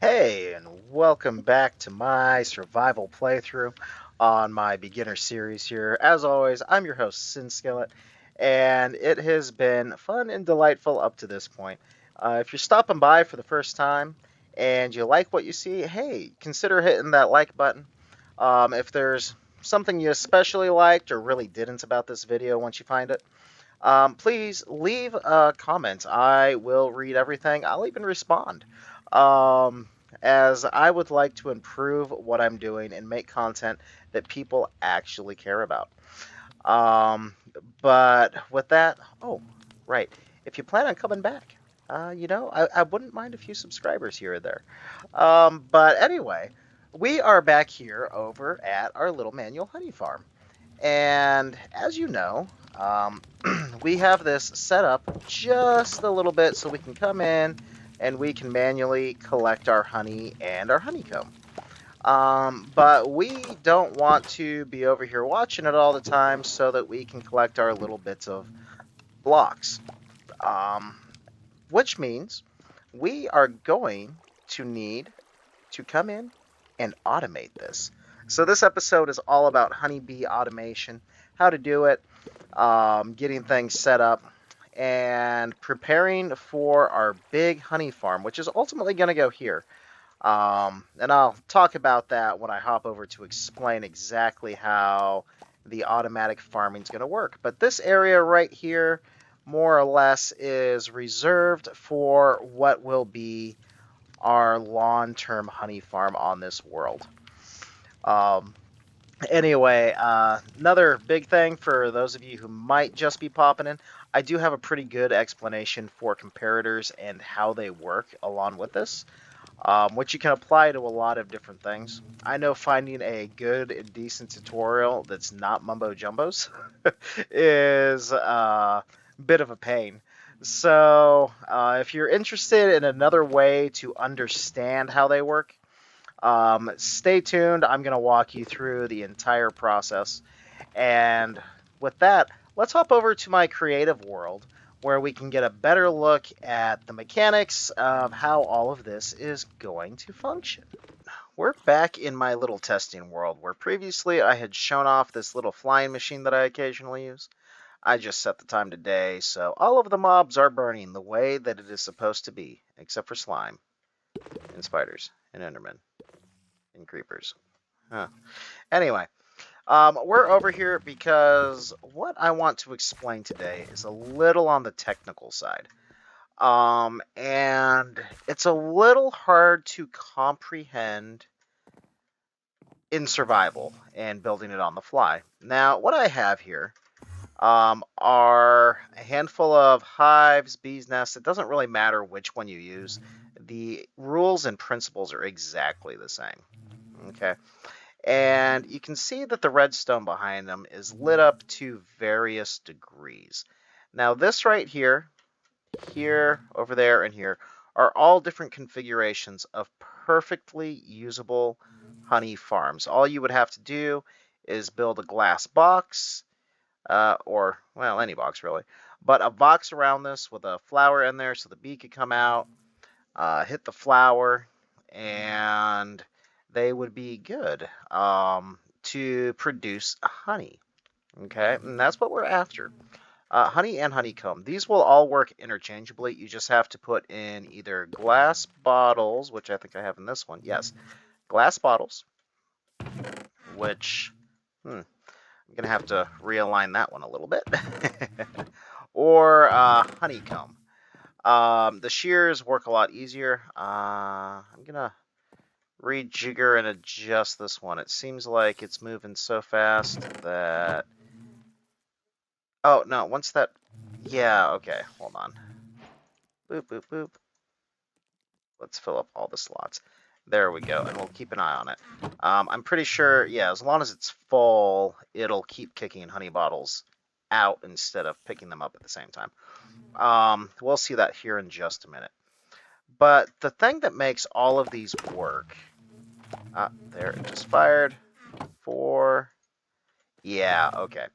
Hey, and welcome back to my survival playthrough on my beginner series here. As always, I'm your host, Sin Skillet, and it has been fun and delightful up to this point. If you're stopping by for the first time and you like what you see, hey, consider hitting that like button. If there's something you especially liked or really didn't about this video once you find it, please leave a comment. I will read everything. I'll even respond. Um, as I would like to improve what I'm doing and make content that people actually care about. Um, but with that, oh, right. If you plan on coming back, I wouldn't mind a few subscribers here or there. But anyway, we are back here over at our little manual honey farm. And as you know, um, we have this set up just a little bit so we can come in and we can manually collect our honey and our honeycomb. But we don't want to be over here watching it all the time so that we can collect our little bits of blocks. Um, which means we are going to need to come in and automate this. So this episode is all about honeybee automation, how to do it, getting things set up, and preparing for our big honey farm, which is ultimately going to go here. And I'll talk about that when I hop over to explain exactly how the automatic farming is going to work. But this area right here, more or less, is reserved for what will be our long-term honey farm on this world. Um, anyway, another big thing for those of you who might just be popping in, I do have a pretty good explanation for comparators and how they work along with this, which you can apply to a lot of different things. I know finding a good and decent tutorial that's not mumbo jumbos is a bit of a pain. So, if you're interested in another way to understand how they work, stay tuned. I'm going to walk you through the entire process. And with that, let's hop over to my creative world where we can get a better look at the mechanics of how all of this is going to function. We're back in my little testing world where previously I had shown off this little flying machine that I occasionally use. I just set the time to day, so all of the mobs are burning the way that it is supposed to be, except for slime, and spiders, and endermen, and creepers. Huh. Anyway, we're over here because what I want to explain today is a little on the technical side. And it's a little hard to comprehend in survival and building it on the fly. Now, what I have here are a handful of hives, bees' nests. It doesn't really matter which one you use. The rules and principles are exactly the same. Okay. And you can see that the redstone behind them is lit up to various degrees. Now this right here, here, over there, and here are all different configurations of perfectly usable honey farms. All you would have to do is build a glass box, or, well, any box really, but a box around this with a flower in there so the bee could come out, hit the flower, and they would be good to produce honey. Okay, and that's what we're after. Honey and honeycomb. These will all work interchangeably. You just have to put in either glass bottles, which I think I have in this one. Yes, glass bottles, which I'm going to have to realign that one a little bit. Or honeycomb. The shears work a lot easier. I'm going to rejigger and adjust this one. It seems like it's moving so fast that... Oh, no, once that... Yeah, okay, hold on. Boop, boop, boop. Let's fill up all the slots. There we go, and we'll keep an eye on it. I'm pretty sure, yeah, as long as it's full, it'll keep kicking honey bottles out instead of picking them up at the same time. We'll see that here in just a minute. But the thing that makes all of these work... there, it just fired. 4... Yeah, okay.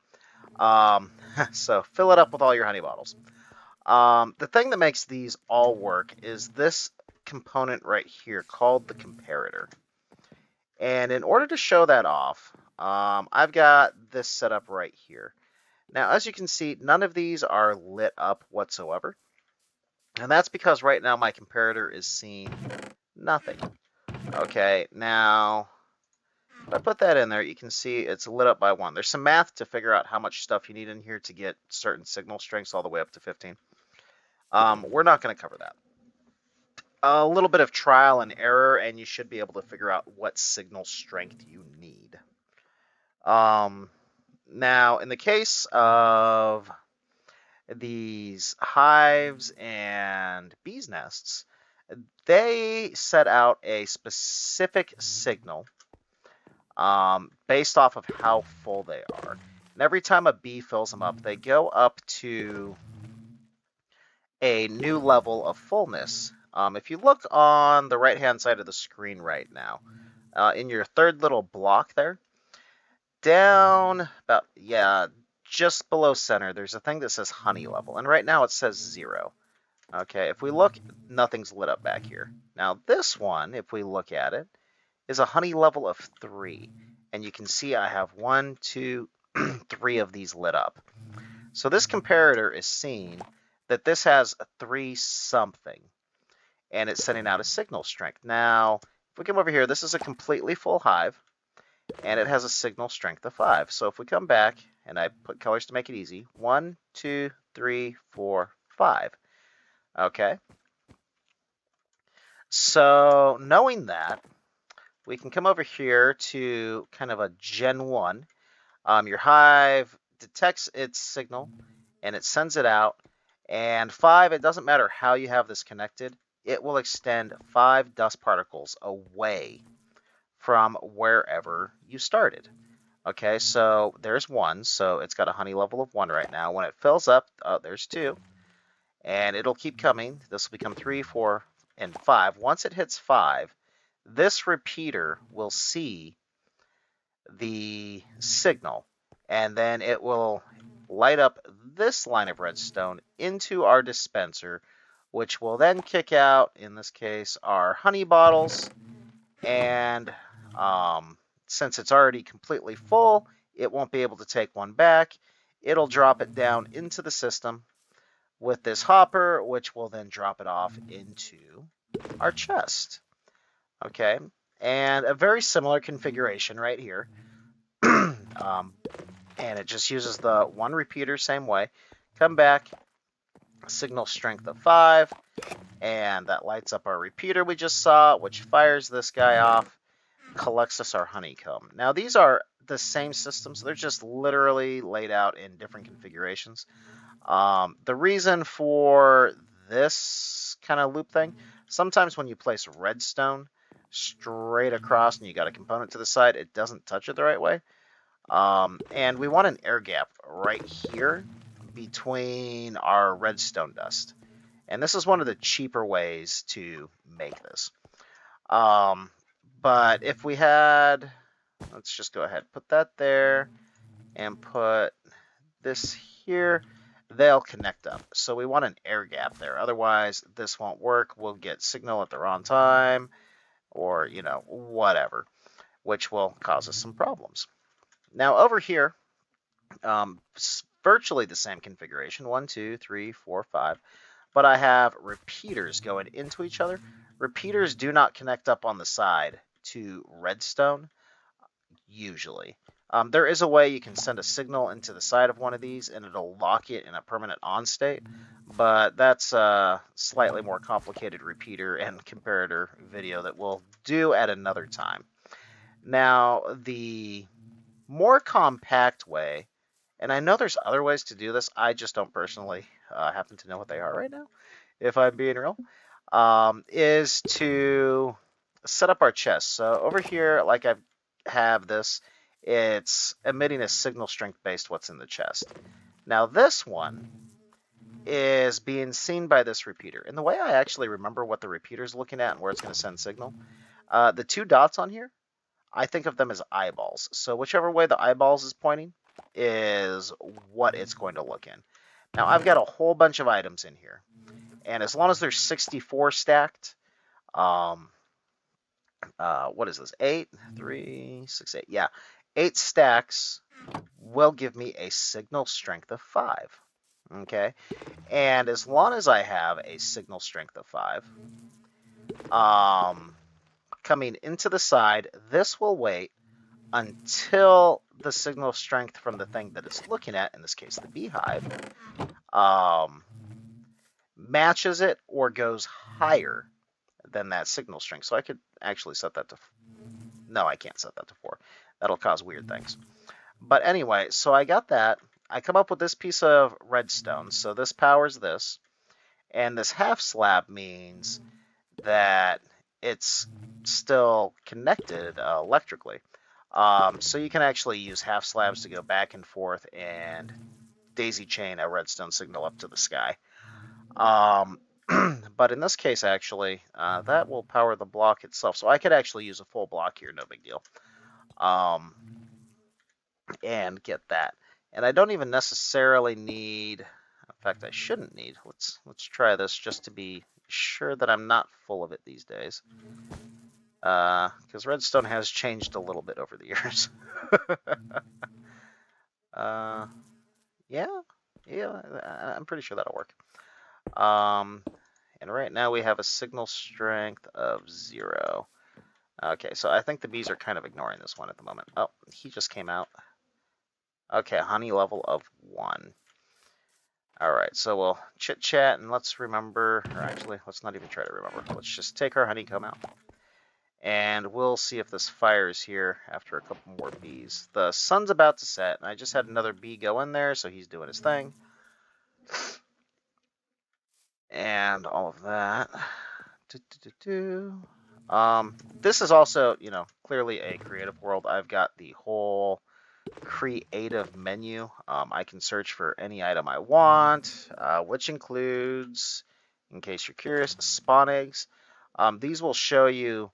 So fill it up with all your honey bottles. The thing that makes these all work is this component right here called the comparator. And in order to show that off, I've got this set up right here. Now, as you can see, none of these are lit up whatsoever. And that's because right now my comparator is seeing nothing. Okay, now, if I put that in there, you can see it's lit up by 1. There's some math to figure out how much stuff you need in here to get certain signal strengths all the way up to 15. We're not going to cover that. A little bit of trial and error, and you should be able to figure out what signal strength you need. Now, in the case of these hives and bees' nests, they set out a specific signal based off of how full they are. And every time a bee fills them up, they go up to a new level of fullness. If you look on the right-hand side of the screen right now, in your third little block there, down about, just below center, there's a thing that says honey level. And right now it says 0. Okay, if we look, nothing's lit up back here. Now this one, if we look at it, is a honey level of 3. And you can see I have 1, 2, 3 of these lit up. So this comparator is seeing that this has a 3 something. And it's sending out a signal strength. Now, if we come over here, this is a completely full hive. And it has a signal strength of 5. So if we come back, and I put colors to make it easy, 1, 2, 3, 4, 5. Okay. So knowing that, we can come over here to kind of a Gen 1. Your hive detects its signal, and it sends it out. And 5, it doesn't matter how you have this connected, it will extend 5 dust particles away from wherever you started. Okay, so there's 1, so it's got a honey level of 1 right now. When it fills up, there's 2, and it'll keep coming. This will become 3, 4, and 5. Once it hits 5, this repeater will see the signal, and then it will light up this line of redstone into our dispenser, which will then kick out, in this case, our honey bottles. And since it's already completely full, it won't be able to take one back. It'll drop it down into the system with this hopper, which will then drop it off into our chest. Okay, and a very similar configuration right here. And it just uses the 1 repeater, same way. Come back, signal strength of 5, and that lights up our repeater we just saw, which fires this guy off, collects us our honeycomb. Now these are the same systems, they're just literally laid out in different configurations. The reason for this kind of loop thing, sometimes when you place redstone straight across and you got a component to the side, it doesn't touch it the right way. And we want an air gap right here between our redstone dust. And this is one of the cheaper ways to make this. But if we had, let's just go ahead, put that there and put this here, they'll connect up. So we want an air gap there. Otherwise, this won't work. We'll get signal at the wrong time or, whatever, which will cause us some problems. Now over here, virtually the same configuration, 1, 2, 3, 4, 5, but I have repeaters going into each other. Repeaters do not connect up on the side to redstone, usually. There is a way you can send a signal into the side of one of these and it'll lock it in a permanent on state, but that's a slightly more complicated repeater and comparator video that we'll do at another time. Now, the more compact way, and I know there's other ways to do this, I just don't personally happen to know what they are right now, if I'm being real, is to set up our chest. So over here, like I have this, it's emitting a signal strength based what's in the chest. Now this one is being seen by this repeater. And the way I actually remember what the repeater is looking at and where it's going to send signal, the 2 dots on here, I think of them as eyeballs. So whichever way the eyeballs is pointing is what it's going to look in. Now I've got a whole bunch of items in here. And as long as there's 64 stacked, Um, what is this? 8, 3, 6, 8. Yeah, 8 stacks will give me a signal strength of 5. Okay, and as long as I have a signal strength of 5, coming into the side, this will wait until the signal strength from the thing that it's looking at, in this case the beehive, matches it or goes higher than that signal strength. So I could actually set that to, no, I can't set that to 4. That'll cause weird things. But anyway, so I got that. I come up with this piece of redstone. So this powers this. And this half slab means that it's still connected electrically. So you can actually use half slabs to go back and forth and daisy chain a redstone signal up to the sky. But in this case, actually, that will power the block itself. So I could actually use a full block here, no big deal. And get that. And I don't even necessarily need, in fact, I shouldn't need. Let's try this just to be sure that I'm not full of it these days. Because redstone has changed a little bit over the years. Yeah, I'm pretty sure that'll work. And right now we have a signal strength of 0. Okay, so I think the bees are kind of ignoring this one at the moment. Oh, he just came out. Okay, honey level of 1. All right, so we'll chit chat and let's remember, or actually, let's not even try to remember. Let's just take our honeycomb out. And we'll see if this fires here after a couple more bees. The sun's about to set, and I just had another bee go in there, so he's doing his thing. And all of that. This is also, clearly a creative world. I've got the whole creative menu. I can search for any item I want, which includes, in case you're curious, spawn eggs. These will show you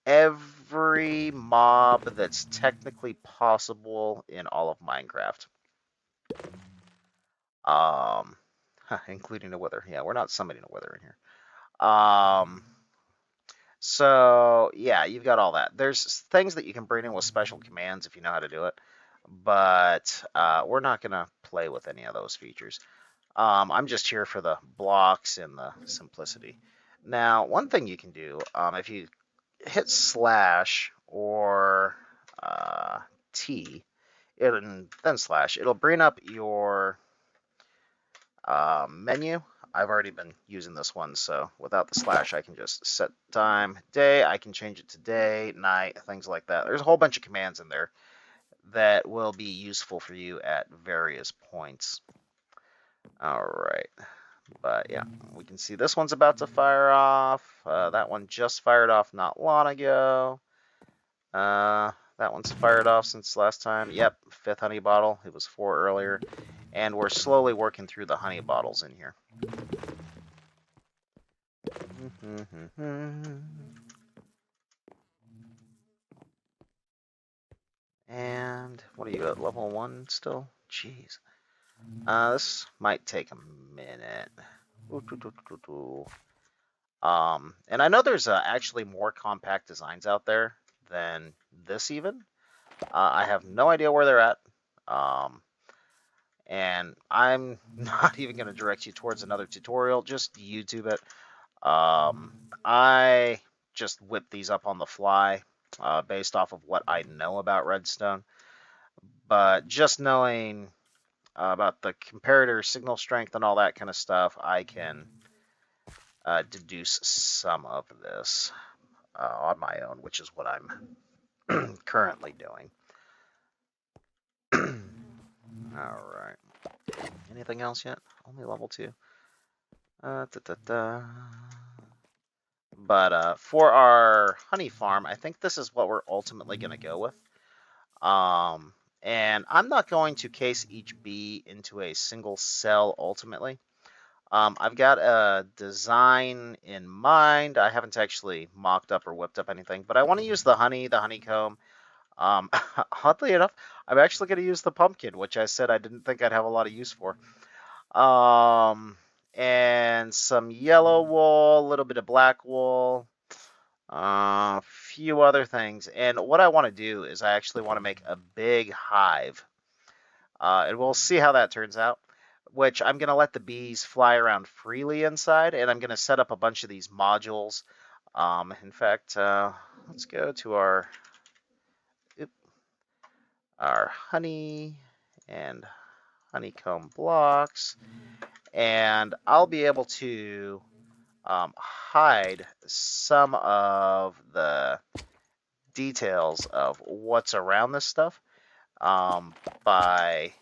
every mob that's technically possible in all of Minecraft. Including a wither. Yeah, we're not summoning a wither in here. So yeah, you've got all that. There's things that you can bring in with special commands if you know how to do it, but we're not gonna play with any of those features. I'm just here for the blocks and the simplicity. Now, one thing you can do, if you hit slash or T, and then slash, it'll bring up your menu. I've already been using this one, so without the slash, I can just set time, day. I can change it to day, night, things like that. There's a whole bunch of commands in there that will be useful for you at various points. All right. But yeah, we can see this one's about to fire off. That one just fired off not long ago. That one's fired off since last time. Yep, 5th honey bottle. It was 4 earlier. And we're slowly working through the honey bottles in here. And what are you at, level 1 still? Jeez. This might take a minute. And I know there's actually more compact designs out there than this even. I have no idea where they're at. And I'm not even going to direct you towards another tutorial. Just YouTube it. I just whip these up on the fly based off of what I know about redstone. But just knowing about the comparator signal strength and all that kind of stuff, I can deduce some of this on my own, which is what I'm currently doing. All right. Anything else yet? Only level 2. But for our honey farm, I think this is what we're ultimately going to go with. And I'm not going to case each bee into a single cell ultimately. I've got a design in mind. I haven't actually mocked up or whipped up anything, but I want to use the honeycomb. Oddly enough, I'm actually going to use the pumpkin, which I said I didn't think I'd have a lot of use for. and some yellow wool, a little bit of black wool, a few other things. And what I want to do is I actually want to make a big hive. And we'll see how that turns out, which I'm going to let the bees fly around freely inside, and I'm going to set up a bunch of these modules. In fact, let's go to our honey and honeycomb blocks, and I'll be able to hide some of the details of what's around this stuff by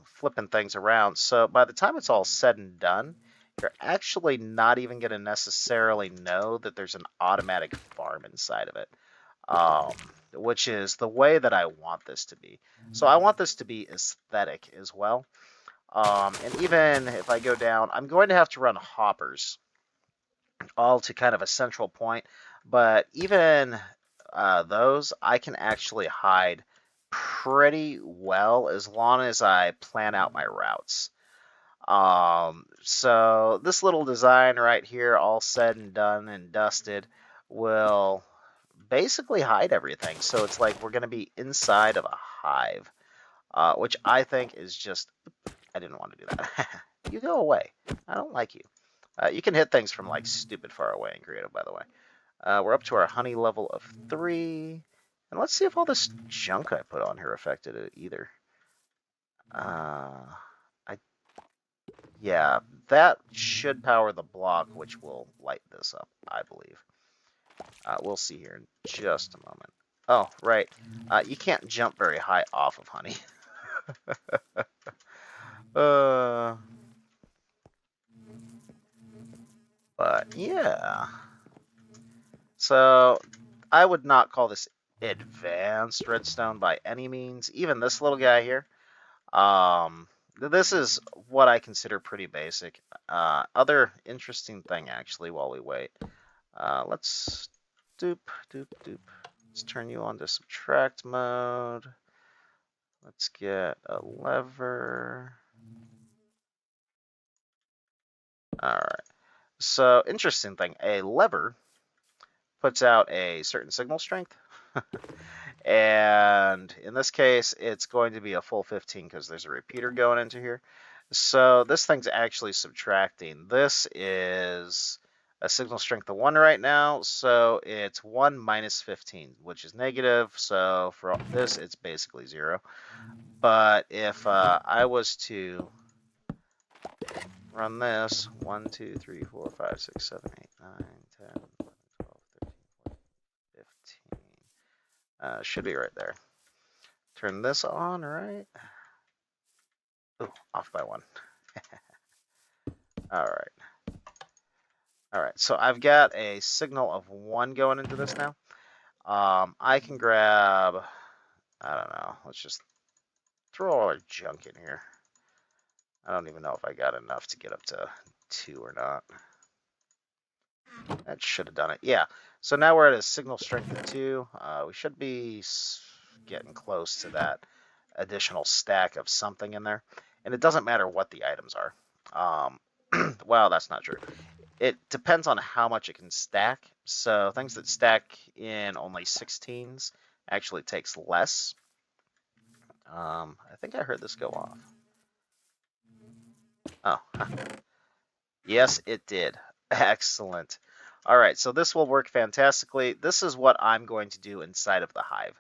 flipping things around. So by the time it's all said and done, you're actually not even going to necessarily know that there's an automatic farm inside of it, which is the way that I want this to be. So I want this to be aesthetic as well. And even if I go down, I'm going to have to run hoppers all to kind of a central point. But even those, I can actually hide pretty well as long as I plan out my routes. So this little design right here, all said and done and dusted, will basically hide everything. So it's like we're going to be inside of a hive, which I think is just, I didn't want to do that. You go away. I don't like you. You can hit things from like stupid far away in creative, by the way. We're up to our honey level of 3. And let's see if all this junk I put on here affected it either. Yeah, that should power the block, which will light this up, I believe. We'll see here in just a moment. Oh, right. You can't jump very high off of honey. But yeah. So I would not call this advanced redstone by any means. Even this little guy here. This is what I consider pretty basic. Other interesting thing, actually, while we wait. Let's doop. Let's turn you on to subtract mode. Let's get a lever. All right. So, interesting thing. A lever puts out a certain signal strength. And in this case, it's going to be a full 15 because there's a repeater going into here. So this thing's actually subtracting. This is a signal strength of 1 right now, so it's 1 minus 15, which is negative. So for this, it's basically 0. But if I was to run this, 1, 2, 3, 4, 5, 6, 7, 8, 9, 10, 11, 12, 13, 14, 15. Should be right there. Turn this on, right? Ooh, off by 1. All right. So I've got a signal of 1 going into this now. I can grab, I don't know, let's just throw all our junk in here. I don't even know if I got enough to get up to 2 or not. That should have done it. Yeah. So now we're at a signal strength of 2. We should be getting close to that additional stack of something in there. And it doesn't matter what the items are. Well, that's not true. It depends on how much it can stack. So things that stack in only 16s actually takes less. I think I heard this go off. Oh, yes, it did. Excellent. All right, so this will work fantastically. This is what I'm going to do inside of the hive.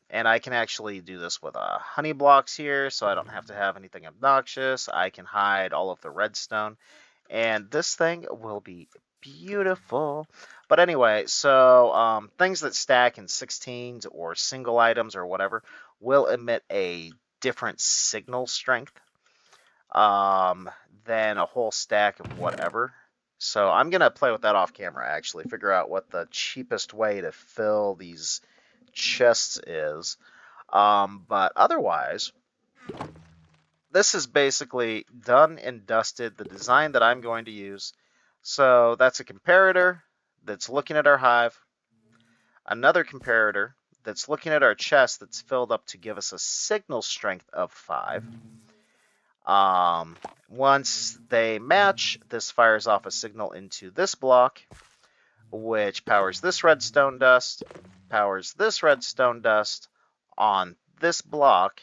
And I can actually do this with honey blocks here, so I don't have to have anything obnoxious. I can hide all of the redstone, and this thing will be beautiful. But anyway, so things that stack in 16s or single items or whatever will emit a different signal strength than a whole stack of whatever. So I'm going to play with that off camera, actually, figure out what the cheapest way to fill these chests is. But otherwise, this is basically done and dusted, the design that I'm going to use. So that's a comparator that's looking at our hive, another comparator that's looking at our chest that's filled up to give us a signal strength of 5, Um, Once they match, this fires off a signal into this block, which powers this redstone dust, powers this redstone dust on this block,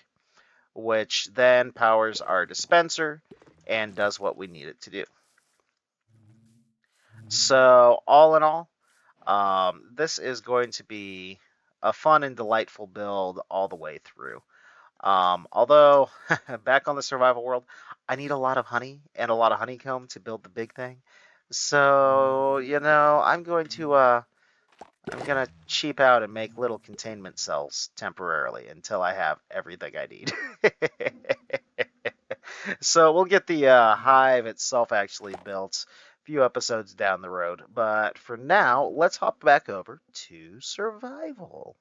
which then powers our dispenser and does what we need it to do. So, all in all, this is going to be a fun and delightful build all the way through. Although, back on the survival world, I need a lot of honey and a lot of honeycomb to build the big thing. So, I'm gonna cheap out and make little containment cells temporarily until I have everything I need. So we'll get the hive itself actually built a few episodes down the road. But for now, let's hop back over to survival.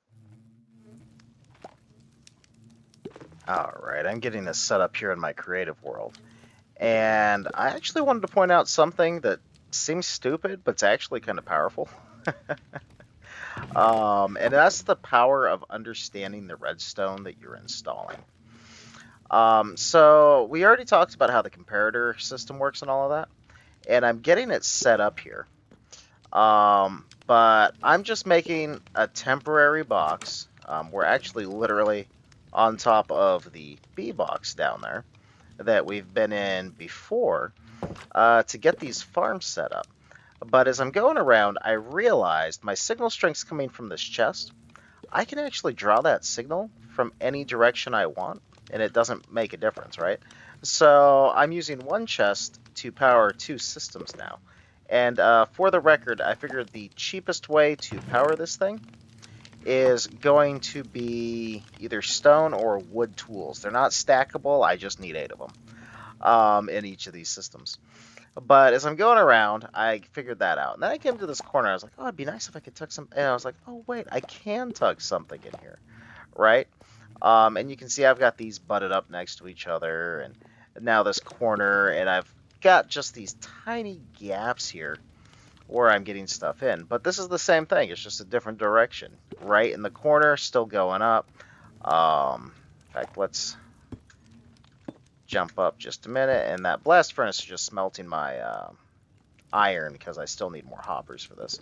Alright, I'm getting this set up here in my creative world. And I actually wanted to point out something that seems stupid, but it's actually kind of powerful. And that's the power of understanding the redstone that you're installing. So we already talked about how the comparator system works and all of that, and I'm getting it set up here. But I'm just making a temporary box. We're actually literally on top of the B box down there that we've been in before to get these farms set up. But as I'm going around, I realized my signal strength's coming from this chest. I can actually draw that signal from any direction I want, and it doesn't make a difference, right? So I'm using one chest to power two systems now. And for the record, I figured the cheapest way to power this thing is going to be either stone or wood tools. They're not stackable, I just need 8 of them in each of these systems. But as I'm going around, I figured that out. And then I came to this corner. I was like, oh, it'd be nice if I could tuck some. And I was like, oh, wait, I can tuck something in here, right? And you can see I've got these butted up next to each other. And now this corner. And I've got just these tiny gaps here where I'm getting stuff in. But this is the same thing. It's just a different direction. Right in the corner, still going up. In fact, let's jump up just a minute, and that blast furnace is just smelting my iron because I still need more hoppers for this.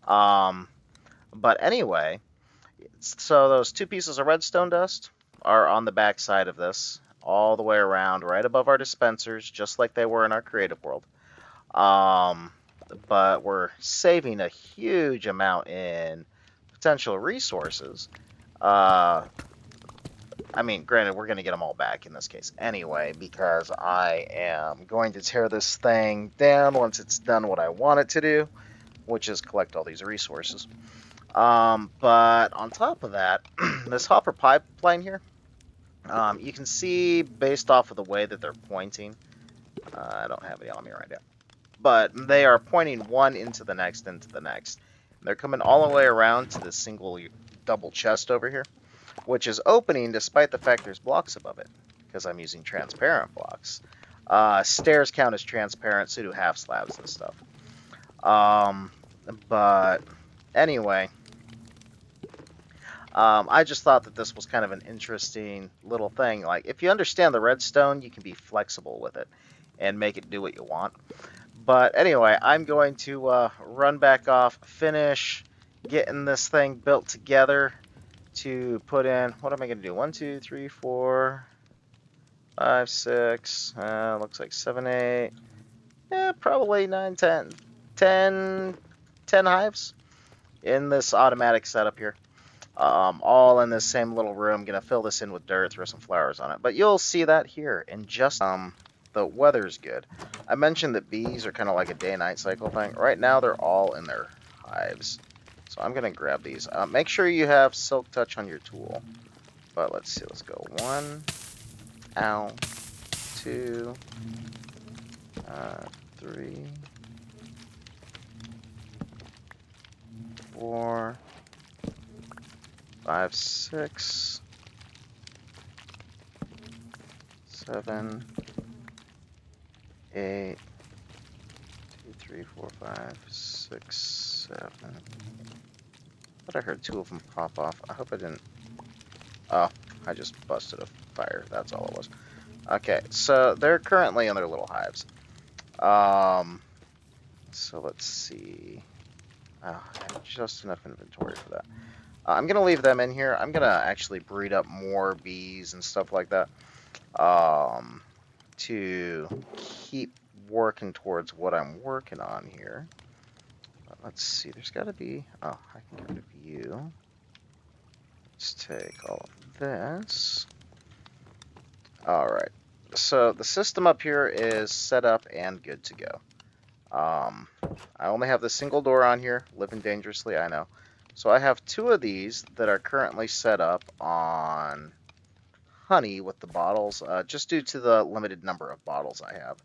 But anyway, so those 2 pieces of redstone dust are on the back side of this, all the way around, right above our dispensers, just like they were in our creative world. But we're saving a huge amount in potential resources. I mean, granted, we're going to get them all back in this case anyway, because I am going to tear this thing down once it's done what I want it to do, which is collect all these resources. But on top of that, this hopper pipeline here, you can see based off of the way that they're pointing, I don't have any on me right now, but they are pointing one into the next, into the next. They're coming all the way around to this single double chest over here, which is opening despite the fact there's blocks above it, because I'm using transparent blocks. Stairs count as transparent, so do half slabs and stuff. But anyway, I just thought that this was kind of an interesting little thing. Like, if you understand the redstone, you can be flexible with it and make it do what you want. But anyway, I'm going to run back off, finish getting this thing built together to put in. What am I going to do? 1, 2, 3, 4, 5, 6. Looks like 7, 8. Yeah, probably 9, 10. 10 hives in this automatic setup here. All in this same little room. Gonna fill this in with dirt, throw some flowers on it. But you'll see that here in just the weather's good. I mentioned that bees are kind of like a day-night cycle thing. Right now they're all in their hives. So I'm gonna grab these. Make sure you have silk touch on your tool. But let's see, let's go 1, ow, 2, 3, 4, 5, 6, 7, 8, 2, 3, 4, 5, 6, 7. I thought I heard 2 of them pop off. I hope I didn't. Oh, I just busted a fire. That's all it was. Okay, so they're currently in their little hives. So let's see. Oh, I have just enough inventory for that. I'm gonna leave them in here. I'm gonna actually breed up more bees and stuff like that. To keep working towards what I'm working on here. Let's see. There's got to be. Oh, I can get rid of you. Let's take all of this. All right. So the system up here is set up and good to go. I only have the single door on here, living dangerously, I know. So I have two of these that are currently set up on honey with the bottles, just due to the limited number of bottles I have.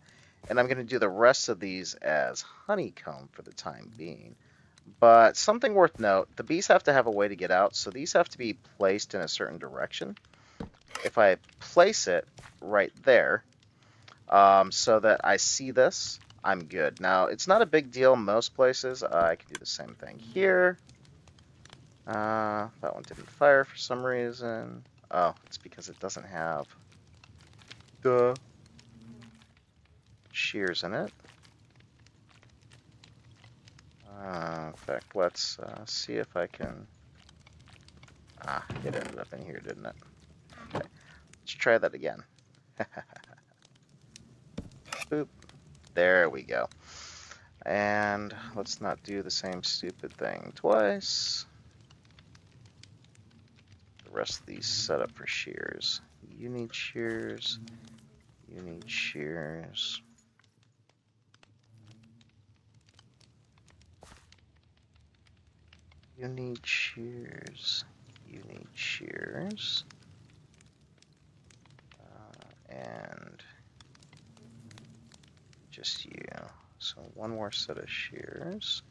And I'm going to do the rest of these as honeycomb for the time being. But something worth note, the bees have to have a way to get out, so these have to be placed in a certain direction. If I place it right there, so that I see this, I'm good. Now, it's not a big deal most places. I can do the same thing here. That one didn't fire for some reason. Oh, it's because it doesn't have the shears in it. In fact, let's see if I can... it ended up in here, didn't it? Okay, let's try that again. Boop. There we go. And let's not do the same stupid thing twice. The rest of these set up for shears. You need shears. You need shears. You need shears. You need shears. And just you. So one more set of shears.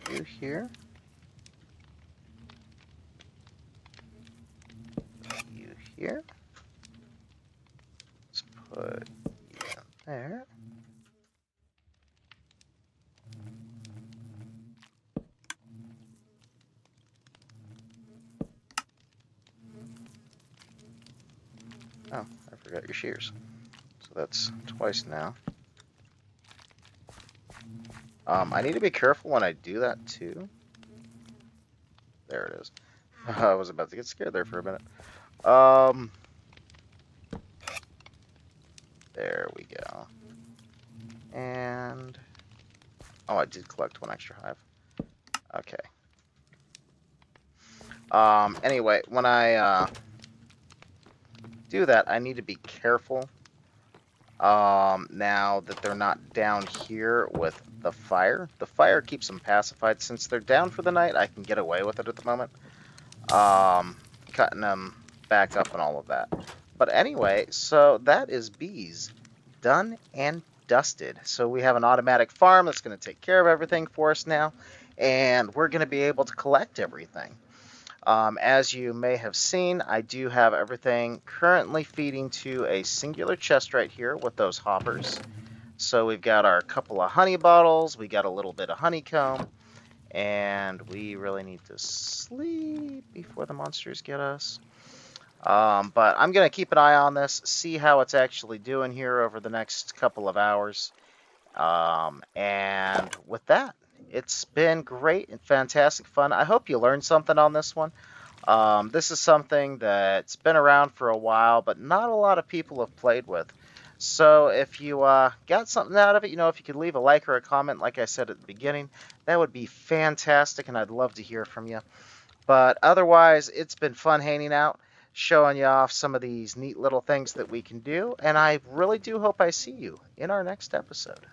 And you here. You here. Let's put you there. Oh, I forgot your shears. So that's twice now. I need to be careful when I do that too. There it is. I was about to get scared there for a minute. There we go. And oh, I did collect one extra hive. Okay. Anyway, when I do that, I need to be careful. Now that they're not down here with the fire. The fire keeps them pacified. Since they're down for the night, I can get away with it at the moment. Cutting them back up and all of that. But anyway, so that is bees done and dusted. So we have an automatic farm that's going to take care of everything for us now, and we're going to be able to collect everything. As you may have seen, I do have everything currently feeding to a singular chest right here with those hoppers. So we've got our couple of honey bottles, we got a little bit of honeycomb, and we really need to sleep before the monsters get us. But I'm going to keep an eye on this, see how it's actually doing here over the next couple of hours. And with that, it's been great and fantastic fun. I hope you learned something on this one. This is something that's been around for a while, but not a lot of people have played with. So if you got something out of it, if you could leave a like or a comment, like I said at the beginning, that would be fantastic, and I'd love to hear from you. But otherwise, it's been fun hanging out, showing you off some of these neat little things that we can do, and I really do hope I see you in our next episode.